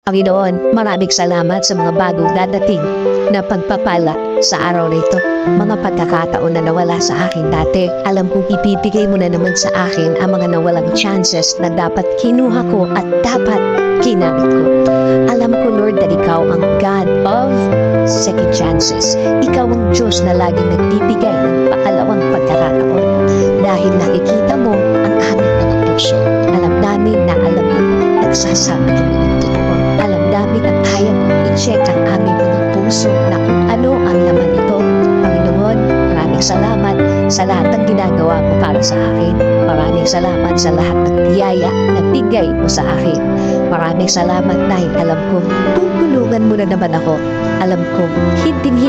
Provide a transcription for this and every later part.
Panginoon, maraming salamat sa mga bagong dadating na pagpapala sa araw na ito. Mga pagkakataon na nawala sa akin dati, alam kong ibibigay mo na naman sa akin ang mga nawalang chances na dapat kinuha ko at dapat kinamit ko. Alam ko, Lord, na Ikaw ang God of second chances. Ikaw ang Diyos na laging nagbibigay ng pakalawang pagkakataon. Dahil nakikita mo ang aming mga puso. Alam namin na alam mo, nagsasama kami ng totoo. Alam namin na kaya mo i-check ang aming mga puso na kung ano ang laman nito. Panginoon, maraming salamat sa lahat ng ginagawa mo para sa akin. Maraming salamat sa lahat ng biyaya na bigay mo sa akin. Maraming salamat dahil alam ko, tutulungan mo na naman ako. Alam ko,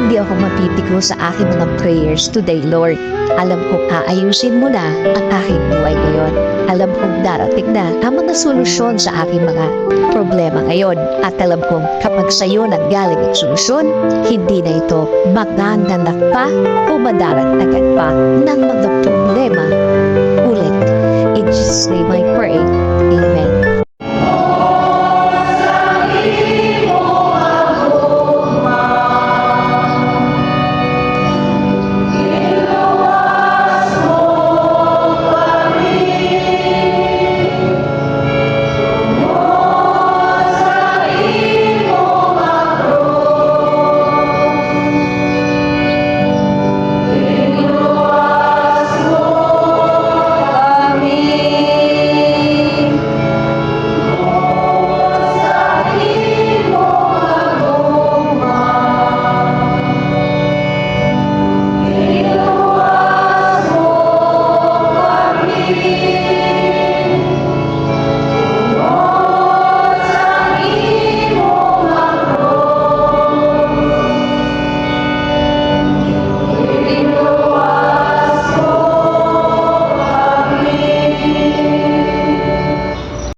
hindi ako mapipigo sa aking mga prayers today, Lord. Alam ko, aayusin mo na ang aking buhay ngayon. Alam kong darating na ang mga solusyon sa aking mga problema ngayon. At alam kong kapag sa iyo nanggaling ang solusyon, hindi na ito magananak pa o madaragdagan pa ng mga problema ulit. In Jesus' name I pray. Amen.